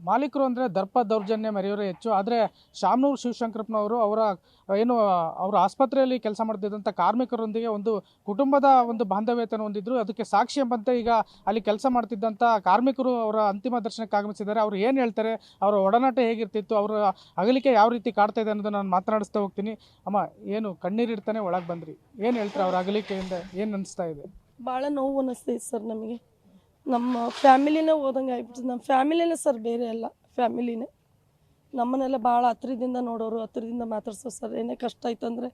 ಮಾಲೀಕರು ಅಂದರೆ ದರ್ಪ ದೌರ್ಜನ್ಯ ಮೆರೆಯೋರೇ ಹೆಚ್ಚು. ಆದರೆ ಶಾಮನೂರು ಶಿವಶಂಕರಪ್ಪನವರು ಅವರ ಆಸ್ಪತ್ರೆಯಲ್ಲಿ ಕೆಲಸ ಮಾಡ್ತಿದ್ದಂಥ ಕಾರ್ಮಿಕರೊಂದಿಗೆ ಒಂದು ಕುಟುಂಬದ ಒಂದು ಬಾಂಧವ್ಯತೆಯನ್ನು ಹೊಂದಿದ್ರು. ಅದಕ್ಕೆ ಸಾಕ್ಷಿ ಎಂಬಂತೆ ಈಗ ಅಲ್ಲಿ ಕೆಲಸ ಮಾಡ್ತಿದ್ದಂಥ ಕಾರ್ಮಿಕರು ಅವರ ಅಂತಿಮ ದರ್ಶನಕ್ಕೆ ಆಗಮಿಸಿದ್ದಾರೆ. ಅವರು ಏನು ಹೇಳ್ತಾರೆ, ಅವರ ಒಡನಾಟ ಹೇಗಿರ್ತಿತ್ತು, ಅವರ ಅಗಲಿಕೆ ಯಾವ ರೀತಿ ಕಾಡ್ತಾ ಇದೆ ಅನ್ನೋದನ್ನು ನಾನು ಮಾತನಾಡಿಸ್ತಾ ಹೋಗ್ತೀನಿ. ಅಮ್ಮ, ಏನು ಕಣ್ಣೀರಿಡ್ತಾನೆ ಒಳಗೆ ಬಂದ್ರಿ, ಏನು ಹೇಳ್ತಾರೆ ಅವ್ರ ಅಗಲಿಕೆಯಿಂದ ಏನು ಅನಿಸ್ತಾ ಇದೆ? ಭಾಳ ನೋವು ಅನ್ನಿಸ್ತೈತೆ ಸರ್ ನಮಗೆ. ನಮ್ಮ ಫ್ಯಾಮಿಲಿನೇ ಹೋದಂಗೆ ಆಗ್ಬಿಡ್ತದೆ. ನಮ್ಮ ಫ್ಯಾಮಿಲಿನೇ ಸರ್, ಬೇರೆ ಅಲ್ಲ, ಫ್ಯಾಮಿಲಿನೇ. ನಮ್ಮನ್ನೆಲ್ಲ ಭಾಳ ಹತ್ರದಿಂದ ನೋಡೋರು, ಹತ್ರದಿಂದ ಮಾತಾಡ್ಸೋರು ಸರ್. ಏನೇ ಕಷ್ಟ ಆಯ್ತು ಅಂದರೆ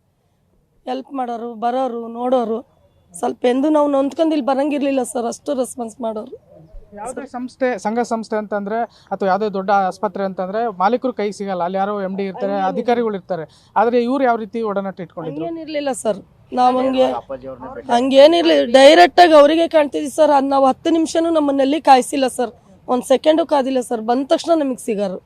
ಹೆಲ್ಪ್ ಮಾಡೋರು, ಬರೋರು, ನೋಡೋರು. ಸ್ವಲ್ಪ ಎಂದು ನಾವು ನೊಂದ್ಕೊಂಡು ಇಲ್ಲಿ ಬರೋಂಗಿರಲಿಲ್ಲ ಸರ್, ಅಷ್ಟು ರೆಸ್ಪಾನ್ಸ್ ಮಾಡೋರು. ಯಾವುದೇ ಸಂಘ ಸಂಸ್ಥೆ ಅಂತಂದರೆ ಅಥವಾ ಯಾವುದೇ ದೊಡ್ಡ ಆಸ್ಪತ್ರೆ ಅಂತಂದರೆ ಮಾಲೀಕರು ಕೈ ಸಿಗಲ್ಲ. ಅಲ್ಲಿ ಯಾರೋ MD ಇರ್ತಾರೆ, ಅಧಿಕಾರಿಗಳು ಇರ್ತಾರೆ. ಆದರೆ ಇವ್ರು ಯಾವ ರೀತಿ ಒಡನಾಟ ಇಟ್ಕೊಂಡಿದ್ರು? ಹಂಗೇನಿರಲಿಲ್ಲ ಸರ್, ನಾವು ಹಂಗೇನಿರಲಿಲ್ಲ. ಡೈರೆಕ್ಟಾಗಿ ಅವರಿಗೆ ಕಾಣ್ತಿದ್ವಿ ಸರ್. ನಾವು 10 ನಿಮಿಷನೂ ನಮ್ಮನ್ನೆಲ್ಲಿ ಕಾಯಿಸಿಲ್ಲ ಸರ್, 1 ಸೆಕೆಂಡು ಕಾದಿಲ್ಲ ಸರ್. ಬಂದ ತಕ್ಷಣ ನಮಗೆ ಸಿಗಾರು.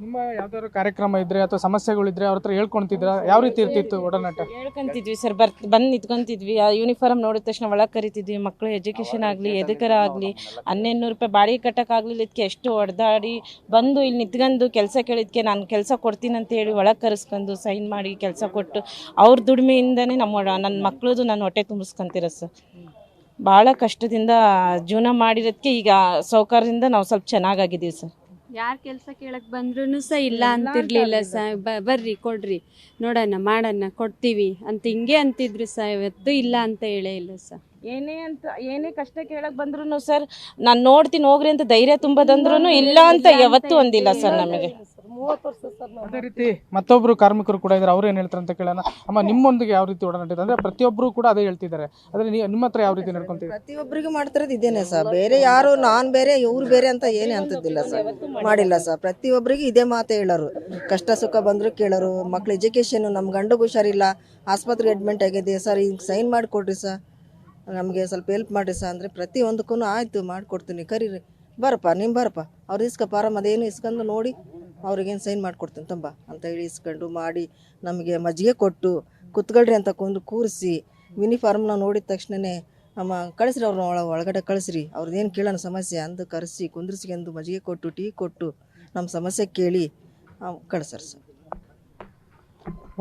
ನಿಮ್ಮ ಯಾವ್ದಾದ್ರು ಕಾರ್ಯಕ್ರಮ ಇದ್ರೆ ಅಥವಾ ಸಮಸ್ಯೆಗಳಿದ್ರೆ ಅವ್ರ ಹತ್ರ ಹೇಳ್ಕೊಂತಿದ್ರ? ಯಾವ ರೀತಿ ಇರ್ತಿತ್ತು ಒಡನಾಟ? ಹೇಳ್ಕೊಂತಿದ್ವಿ ಸರ್, ಬಂದು ನಿಂತ್ಕೊಂತಿದ್ವಿ. ಆ ಯೂನಿಫಾರ್ಮ್ ನೋಡಿದ ತಕ್ಷಣ ಒಳಗೆ ಕರಿತಿದ್ವಿ. ಮಕ್ಕಳು ಎಜುಕೇಷನ್ ಆಗಲಿ, ಎದಕ್ಕರ ಆಗಲಿ, 1100 ರೂಪಾಯಿ ಬಾಡಿಗೆ ಕಟ್ಟೋಕ್ಕಾಗಲಿಲ್ಲ. ಇದಕ್ಕೆ ಎಷ್ಟು ಹೊಡೆದಾಡಿ ಬಂದು ಇಲ್ಲಿ ನಿಂತ್ಕೊಂಡು ಕೆಲಸ ಕೇಳಿದ್ಕೆ ನಾನು ಕೆಲಸ ಕೊಡ್ತೀನಿ ಅಂತ ಹೇಳಿ ಒಳಗೆ ಕರೆಸ್ಕೊಂಡು ಸೈನ್ ಮಾಡಿ ಕೆಲಸ ಕೊಟ್ಟು ಅವ್ರ ದುಡಿಮೆಯಿಂದನೇ ನನ್ನ ಮಕ್ಕಳದು ನಾನು ಹೊಟ್ಟೆ ತುಂಬಿಸ್ಕೊಂತೀರ ಸರ್. ಭಾಳ ಕಷ್ಟದಿಂದ ಜೀವನ ಮಾಡಿರೋದಕ್ಕೆ ಈಗ ಸೌಕರ್ಯದಿಂದ ನಾವು ಸ್ವಲ್ಪ ಚೆನ್ನಾಗಿದ್ದೀವಿ ಸರ್. ಯಾರು ಕೆಲಸ ಕೇಳಕ್ಕೆ ಬಂದ್ರೂ ಸಹ ಇಲ್ಲ ಅಂತಿರ್ಲಿಲ್ಲ ಸರ್. ಬರ್ರಿ ಕೊಡ್ರಿ, ನೋಡೋಣ, ಮಾಡೋಣ, ಕೊಡ್ತೀವಿ ಅಂತ ಹಿಂಗೆ ಅಂತಿದ್ರು ಸರ್. ಇವತ್ತು ಇಲ್ಲ ಅಂತ ಹೇಳೇ ಇಲ್ಲ ಸರ್. ಏನೇ ಕಷ್ಟ ಕೇಳಕ್ ಬಂದ್ರು ಸರ್, ನಾನು ನೋಡ್ತೀನಿ ಹೋಗ್ರಿ ಅಂತ ಧೈರ್ಯ ತುಂಬೋದಂದ್ರೂ ಇಲ್ಲ ಅಂತ ಯಾವತ್ತೂ ಒಂದಿಲ್ಲ ಸರ್ ನಮಗೆ. ಅದೇ ರೀತಿ ಮತ್ತೊಬ್ರು ಕಾರ್ಮಿಕರು ಕೂಡ ಇದ್ದಾರೆ, ಅವ್ರು ಏನು ಹೇಳ್ತಾರೆ ಅಂತ ಕೇಳೋಣ. ಅಮ್ಮ, ನಿಮ್ಮೊಂದಿಗೆ ಯಾವ ರೀತಿ ಒಡನಾಟ ಇದೆ? ಅಂದ್ರೆ ಪ್ರತಿಯೊಬ್ಬರು ಕೂಡ ಅದೇ ಹೇಳ್ತಿದ್ದಾರೆ. ಆದ್ರೆ ನಿಮ್ಮ ಹತ್ರ ಯಾವ ರೀತಿ ನಡ್ಕೊಂತೀವಿ? ಪ್ರತಿಯೊಬ್ಬರಿಗೂ ಮಾಡ್ತಿರೋದು ಇದೇನೆ ಸರ್. ಬೇರೆ ಯಾರು ನಾನ್ ಬೇರೆ ಇವ್ರು ಬೇರೆ ಅಂತ ಏನೇ ಅಂತದ್ದಿಲ್ಲ ಸರ್, ಮಾಡಿಲ್ಲ ಸರ್. ಪ್ರತಿಯೊಬ್ಬರಿಗೂ ಇದೇ ಮಾತೇ ಹೇಳೋರು. ಕಷ್ಟ ಸುಖ ಬಂದ್ರು ಕೇಳೋರು. ಮಕ್ಳು ಎಜುಕೇಶನ್, ನಮ್ಮ ಗಂಡಗೂ ಹುಷಾರಿಲ್ಲ, ಆಸ್ಪತ್ರೆಗೆ ಅಡ್ಮಿಟ್ ಆಗಿದೆ ಸರ್, ಈಗ ಸೈನ್ ಮಾಡಿಕೊಡ್ರಿ ಸರ್, ನಮಗೆ ಸ್ವಲ್ಪ ಹೆಲ್ಪ್ ಮಾಡಿರಿ ಸರ್ ಅಂದರೆ ಪ್ರತಿಯೊಂದಕ್ಕೂ ಆಯಿತು ಮಾಡಿಕೊಡ್ತೀನಿ, ಕರೀರಿ, ಬರಪ್ಪ ಬರಪ್ಪ, ಅವ್ರು ಫಾರಮ್ ಅದೇನು ಇಸ್ಕೊಂಡು ನೋಡಿ ಅವ್ರಿಗೇನು ಸೈನ್ ಮಾಡಿಕೊಡ್ತೀನಿ ತುಂಬ ಅಂತ ಹೇಳಿ ಇಸ್ಕೊಂಡು ಮಾಡಿ ನಮಗೆ ಮಜ್ಜಿಗೆ ಕೊಟ್ಟು ಕುತ್ಕೊಳ್ರಿ ಅಂತ ಕೂರಿಸಿ ಯೂನಿಫಾರ್ಮ್ನ ನೋಡಿದ ತಕ್ಷಣವೇ ನಮ್ಮ ಕಳಿಸ್ರಿ, ಅವ್ರನ್ನ ಒಳಗಡೆ ಕಳಿಸ್ರಿ, ಅವ್ರದ್ದೇನು ಕೇಳೋಣ ಸಮಸ್ಯೆ ಅಂದು ಕರೆಸಿ ಕುಂದ್ರಿಸ್ಕೊಂಡು ಮಜ್ಜಿಗೆ ಕೊಟ್ಟು ಟೀ ಕೊಟ್ಟು ನಮ್ಮ ಸಮಸ್ಯೆ ಕೇಳಿ ಕಳಿಸ್ರಿ ಸರ್.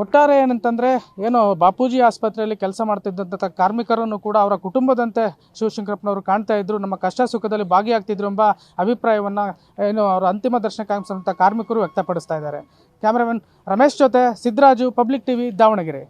ಒಟ್ಟಾರೆ ಏನಂತಂದರೆ, ಏನು ಬಾಪೂಜಿ ಆಸ್ಪತ್ರೆಯಲ್ಲಿ ಕೆಲಸ ಮಾಡ್ತಿದ್ದಂಥ ಕಾರ್ಮಿಕರನ್ನು ಕೂಡ ಅವರ ಕುಟುಂಬದಂತೆ ಶಿವಶಂಕರಪ್ಪನವರು ಕಾಣ್ತಾ ಇದ್ರು, ನಮ್ಮ ಕಷ್ಟ ಸುಖದಲ್ಲಿ ಭಾಗಿಯಾಗ್ತಿದ್ರು ಎಂಬ ಅಭಿಪ್ರಾಯವನ್ನು ಏನು ಅವರ ಅಂತಿಮ ದರ್ಶನಕ್ಕೆ ಆಗಮಿಸಿದಂಥ ಕಾರ್ಮಿಕರು ವ್ಯಕ್ತಪಡಿಸ್ತಾ ಇದ್ದಾರೆ. ಕ್ಯಾಮ್ರಾಮನ್ ರಮೇಶ್ ಜೊತೆ ಸಿದ್ದರಾಜು, ಪಬ್ಲಿಕ್ ಟಿವಿ, ದಾವಣಗೆರೆ.